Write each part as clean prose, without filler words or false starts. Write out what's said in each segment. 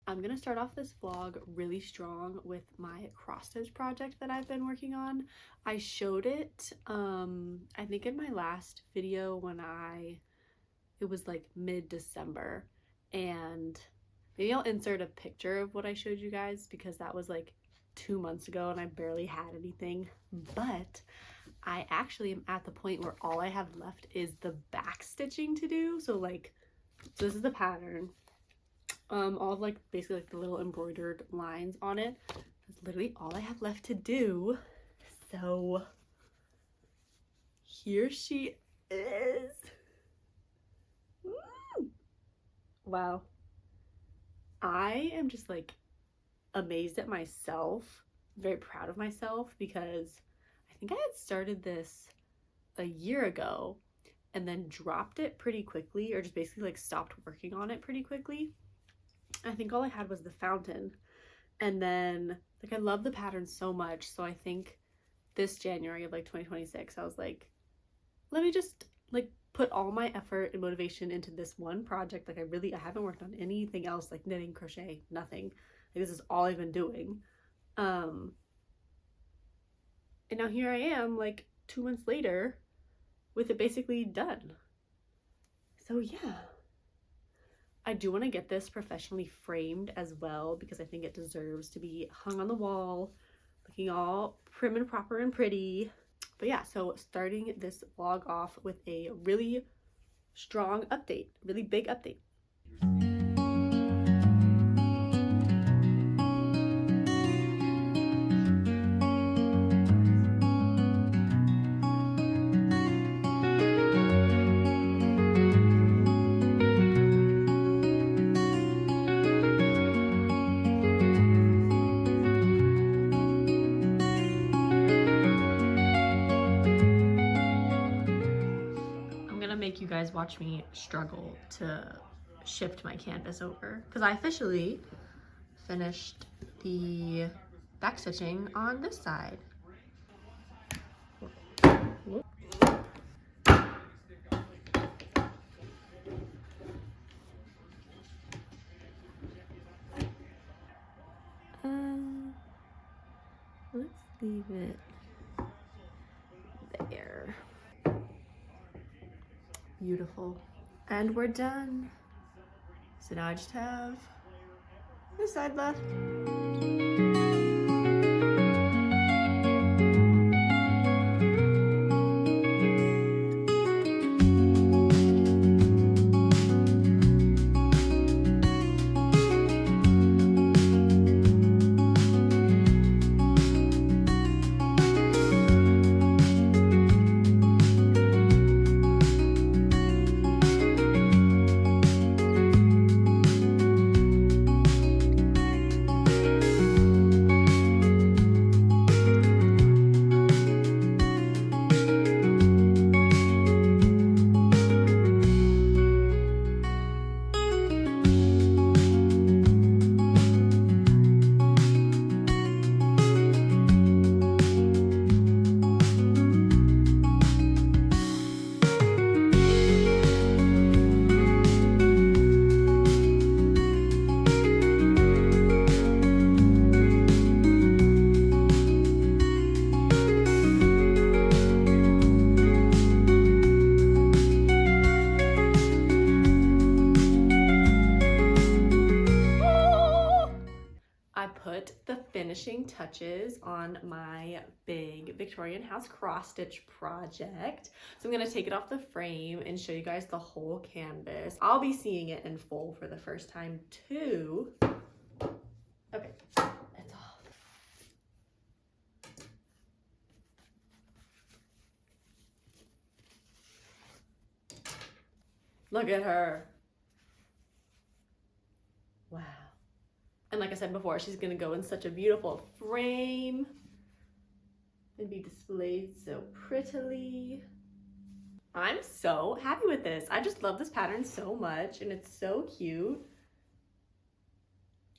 I'm gonna start off this vlog really strong with my cross stitch project that I've been working on. I showed it, I think in my last video when it was like mid-December, and maybe I'll insert a picture of what I showed you guys because that was like 2 months ago and I barely had anything. But I actually am at the point where all I have left is the back stitching to do. So this is the pattern. All of like basically like the little embroidered lines on it. That's literally all I have left to do. So here she is. Woo! Wow. I am just like amazed at myself, very proud of myself, because I think I had started this a year ago and then dropped it pretty quickly, or just basically like stopped working on it pretty quickly. I think all I had was the fountain, and then like I love the pattern so much, so I think this January of like 2026 I was like, let me just like put all my effort and motivation into this one project. Like I haven't worked on anything else, like knitting, crochet, nothing. Like this is all I've been doing. And now here I am like 2 months later with it basically done. So yeah, I do want to get this professionally framed as well because I think it deserves to be hung on the wall, looking all prim and proper and pretty. But yeah, so starting this vlog off with a really strong update, really big update. Make you guys watch me struggle to shift my canvas over because I officially finished the back stitching on this side. Let's leave it there. Beautiful. And we're done. So now I just have this side left. The finishing touches on my big Victorian house cross stitch project. So I'm going to take it off the frame and show you guys the whole canvas. I'll be seeing it in full for the first time too. Okay, it's off. Look at her. Wow. And like I said before, she's gonna go in such a beautiful frame and be displayed so prettily. I'm so happy with this. I just love this pattern so much and it's so cute.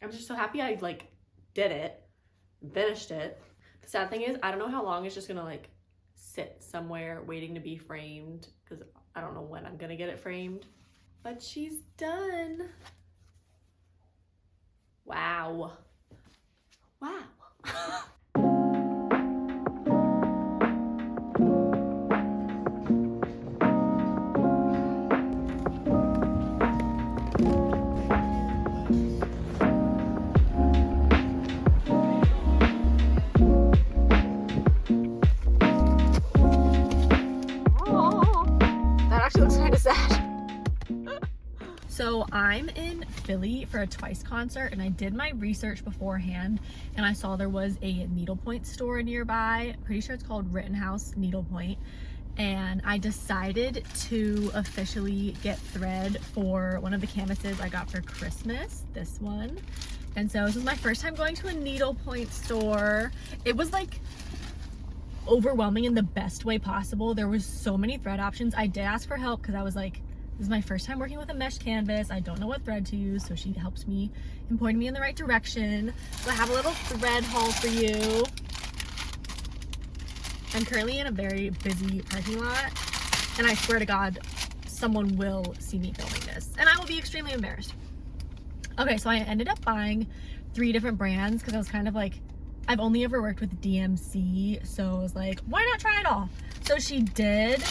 I'm just so happy I like did it, finished it. The sad thing is I don't know how long it's just gonna like sit somewhere waiting to be framed because I don't know when I'm gonna get it framed. But she's done. I'm in Philly for a Twice concert, and I did my research beforehand, and I saw there was a needlepoint store nearby. Pretty sure it's called Rittenhouse Needlepoint. And I decided to officially get thread for one of the canvases I got for Christmas, this one. And so this was my first time going to a needlepoint store. It was like overwhelming in the best way possible. There was so many thread options. I did ask for help because I was like, this is my first time working with a mesh canvas. I don't know what thread to use, so she helps me and pointed me in the right direction. So I have a little thread haul for you. I'm currently in a very busy parking lot, and I swear to God, someone will see me filming this, and I will be extremely embarrassed. Okay, so I ended up buying 3 different brands because I was kind of like, I've only ever worked with DMC, so I was like, why not try it all? So she did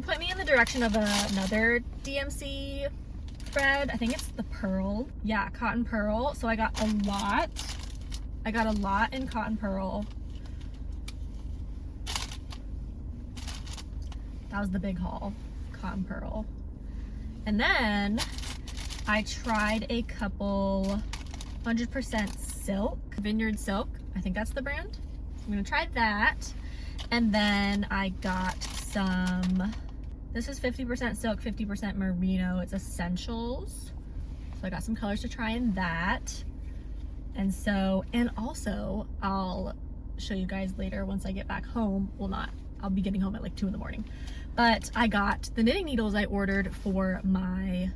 point me in the direction of another DMC thread. I think it's the pearl. Yeah, cotton pearl. So I got a lot. I got a lot in cotton pearl. That was the big haul, cotton pearl. And then I tried a couple 100% silk, Vineyard Silk. I think that's the brand. So I'm gonna try that. And then I got some, this is 50% silk, 50% merino. It's essentials. So I got some colors to try in that. And so, and also I'll show you guys later once I get back home. Well, not, I'll be getting home at like 2 in the morning. But I got the knitting needles I ordered for my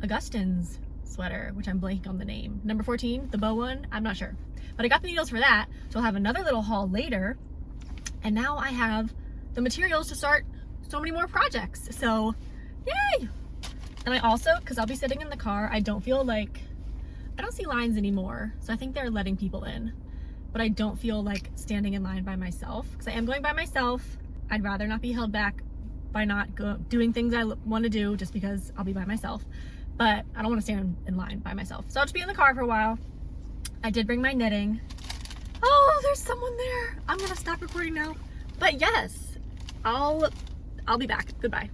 Augustine's sweater, which I'm blanking on the name. Number 14, the bow one, I'm not sure. But I got the needles for that, so I'll have another little haul later. And now I have the materials to start so many more projects. So, yay! And I also, because I'll be sitting in the car, I don't see lines anymore. So I think they're letting people in. But I don't feel like standing in line by myself, because I am going by myself. I'd rather not be held back by not doing things I want to do just because I'll be by myself. But I don't want to stand in line by myself. So I'll just be in the car for a while. I did bring my knitting. Oh, there's someone there. I'm gonna stop recording now. But yes, I'll be back. Goodbye.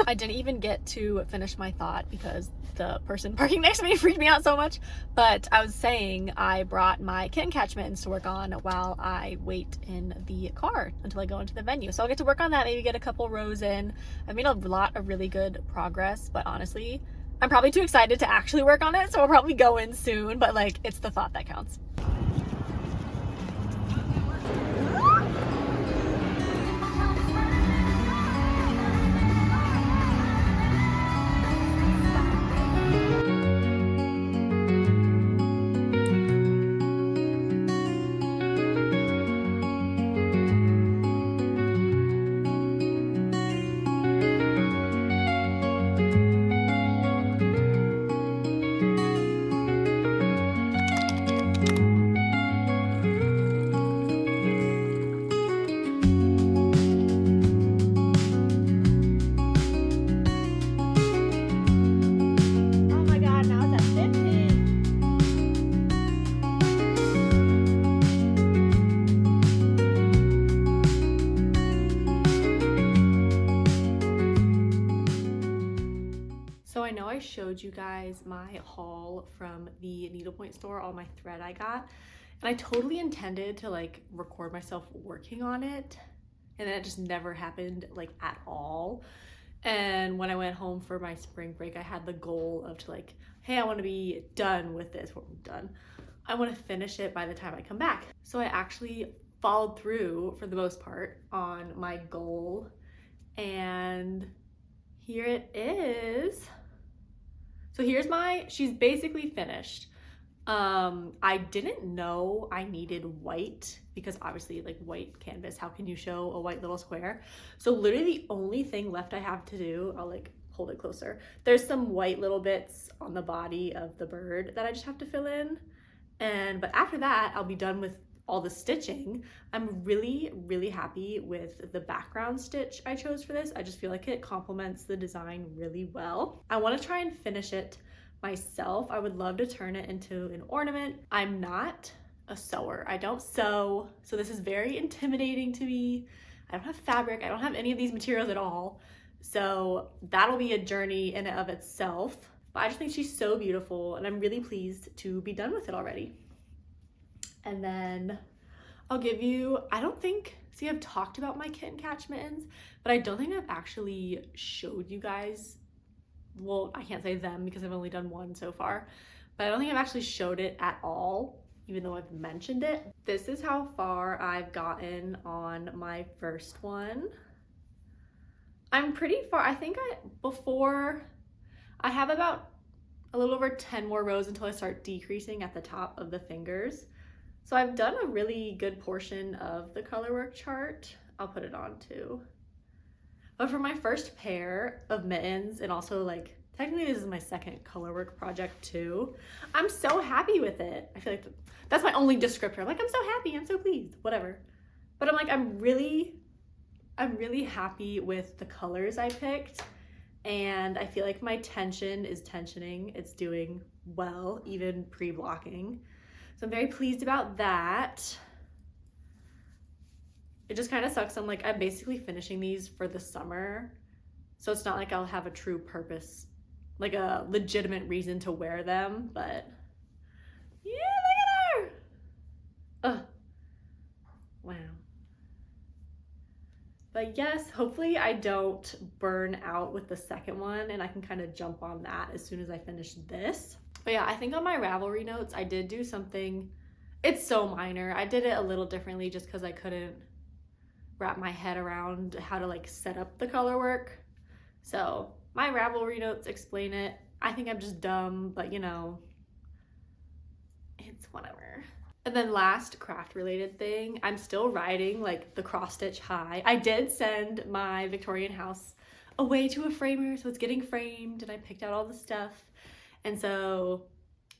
I didn't even get to finish my thought because the person parking next to me freaked me out so much. But I was saying I brought my kitten catch mittens to work on while I wait in the car until I go into the venue. So I'll get to work on that, maybe get a couple rows in. I've made a lot of really good progress, but honestly, I'm probably too excited to actually work on it, so I'll probably go in soon, but like, it's the thought that counts. I know I showed you guys my haul from the needlepoint store, all my thread I got, and I totally intended to like record myself working on it, and then it just never happened like at all. And when I went home for my spring break, I had the goal of to like, hey, I want to be done with this. Well, done. I want to finish it by the time I come back. So I actually followed through for the most part on my goal, and here it is. So here's she's basically finished. I didn't know I needed white because obviously like white canvas, how can you show a white little square? So literally the only thing left I have to do, I'll like hold it closer. There's some white little bits on the body of the bird that I just have to fill in. But after that, I'll be done with all the stitching. I'm really, really happy with the background stitch I chose for this. I just feel like it complements the design really well. I want to try and finish it myself. I would love to turn it into an ornament. I'm not a sewer. I don't sew, so this is very intimidating to me. I don't have fabric. I don't have any of these materials at all. So that'll be a journey in and of itself. But I just think she's so beautiful, and I'm really pleased to be done with it already. And then I'll give you, I don't think, see, I've talked about my kitten catch mittens, but I don't think I've actually showed you guys, well, I can't say them because I've only done one so far, but I don't think I've actually showed it at all, even though I've mentioned it. This is how far I've gotten on my first one. I'm pretty far. I think I have about a little over 10 more rows until I start decreasing at the top of the fingers. So I've done a really good portion of the colorwork chart. I'll put it on too. But for my first pair of mittens, and also like, technically this is my second colorwork project too, I'm so happy with it. I feel like that's my only descriptor. I'm like, I'm so happy, I'm so pleased, whatever. But I'm like, I'm really happy with the colors I picked. And I feel like my tension is tensioning. It's doing well, even pre-blocking. So I'm very pleased about that. It just kind of sucks. I'm basically finishing these for the summer. So it's not like I'll have a true purpose, like a legitimate reason to wear them, but yeah, look at her. Ugh. Wow. But yes, hopefully I don't burn out with the second one and I can kind of jump on that as soon as I finish this. But yeah, I think on my Ravelry notes, I did do something, it's so minor. I did it a little differently just because I couldn't wrap my head around how to like set up the color work. So my Ravelry notes explain it. I think I'm just dumb, but you know, it's whatever. And then last craft related thing, I'm still riding like the cross stitch high. I did send my Victorian house away to a framer, so it's getting framed and I picked out all the stuff. And so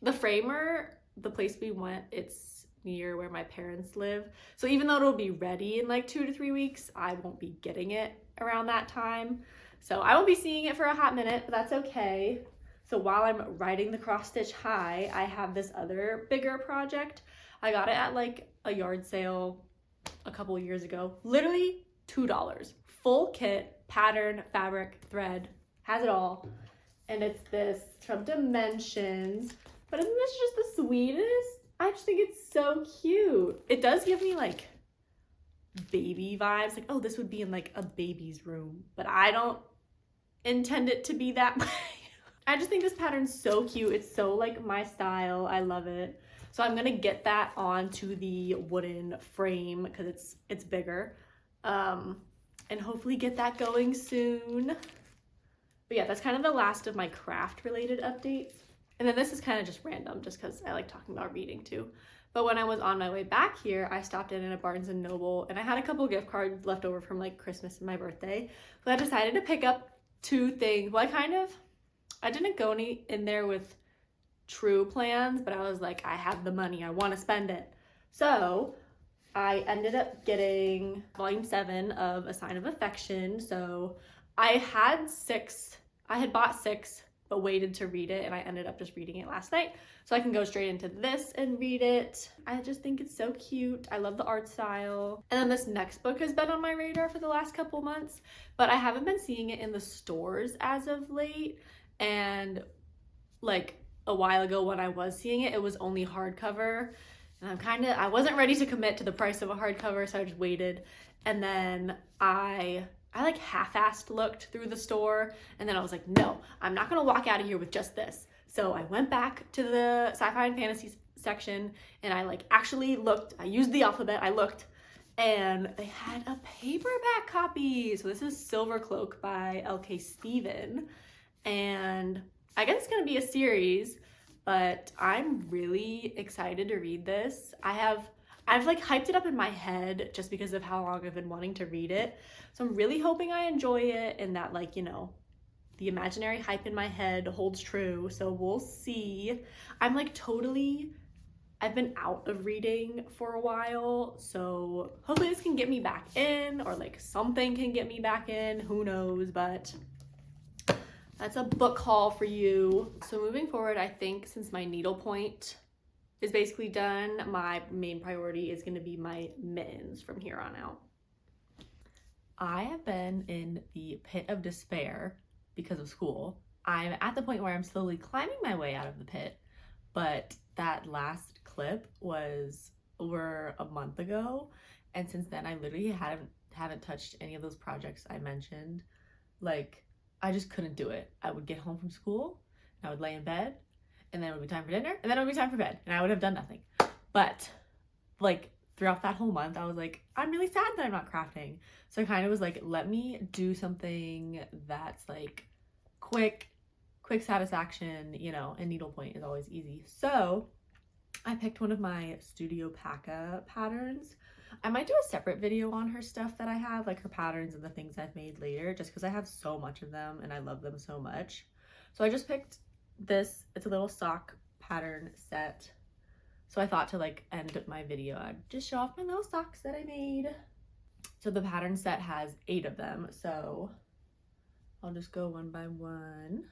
the framer, the place we went, it's near where my parents live. So even though it'll be ready in like 2 to 3 weeks, I won't be getting it around that time. So I won't be seeing it for a hot minute, but that's okay. So while I'm riding the cross stitch high, I have this other bigger project. I got it at like a yard sale a couple years ago. Literally $2. Full kit, pattern, fabric, thread, has it all. And it's this from Dimensions. But isn't this just the sweetest? I just think it's so cute. It does give me like baby vibes. Like, oh, this would be in like a baby's room. But I don't intend it to be that way. I just think this pattern's so cute. It's so like my style. I love it. So I'm gonna get that onto the wooden frame because it's bigger. And hopefully get that going soon. But yeah, that's kind of the last of my craft related updates. And then this is kind of just random just because I like talking about reading too. But when I was on my way back here, I stopped in a Barnes & Noble and I had a couple gift cards left over from like Christmas and my birthday. So I decided to pick up 2 things. Well, I didn't go in there with true plans, but I was like, I have the money, I want to spend it. So I ended up getting volume 7 of A Sign of Affection. So I had bought 6, but waited to read it, and I ended up just reading it last night. So I can go straight into this and read it. I just think it's so cute. I love the art style. And then this next book has been on my radar for the last couple months, but I haven't been seeing it in the stores as of late. And like a while ago when I was seeing it, it was only hardcover. And I wasn't ready to commit to the price of a hardcover, so I just waited. And then I like half-assed looked through the store, and then I was like, no, I'm not gonna walk out of here with just this. So I went back to the sci-fi and fantasy section, and I like actually looked, I used the alphabet, I looked, and they had a paperback copy. So this is Silver Cloak by L.K. Stephen, and I guess it's gonna be a series, but I'm really excited to read this. I've like hyped it up in my head just because of how long I've been wanting to read it. So I'm really hoping I enjoy it and that like, you know, the imaginary hype in my head holds true. So we'll see. I've been out of reading for a while. So hopefully this can get me back in, or like something can get me back in, who knows, but that's a book haul for you. So moving forward, I think since my needlepoint is basically done, my main priority is going to be my mittens from here on out. I have been in the pit of despair because of school. I'm at the point where I'm slowly climbing my way out of the pit, but that last clip was over a month ago, and since then I literally haven't touched any of those projects I mentioned. Like, I just couldn't do it. I would get home from school, and I would lay in bed, and then it would be time for dinner, and then it would be time for bed, and I would have done nothing. But like throughout that whole month, I was like, I'm really sad that I'm not crafting. So I kind of was like, let me do something that's like quick satisfaction, you know, and needlepoint is always easy. So I picked one of my Studio Paca patterns. I might do a separate video on her stuff that I have, like her patterns and the things I've made later, just because I have so much of them and I love them so much. So I just picked this. It's a little sock pattern set. So I thought to like end my video, I'd just show off my little socks that I made. So the pattern set has 8 of them. So I'll just go one by one.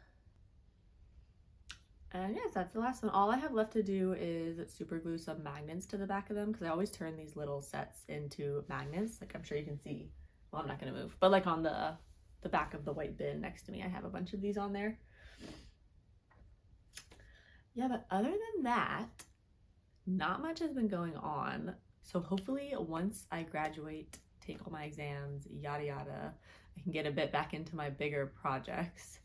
And yes, that's the last one. All I have left to do is super glue some magnets to the back of them, because I always turn these little sets into magnets. Like, I'm sure you can see, well, I'm not gonna move, but like on the back of the white bin next to me, I have a bunch of these on there. Yeah, but other than that, not much has been going on. So hopefully once I graduate, take all my exams, yada yada, I can get a bit back into my bigger projects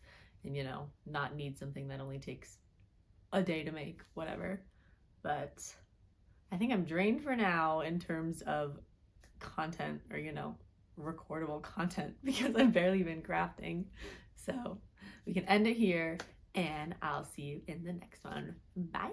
and, you know, not need something that only takes a day to make, whatever. But I think I'm drained for now in terms of content, or, you know, recordable content, because I've barely been crafting. So we can end it here, and I'll see you in the next one. Bye.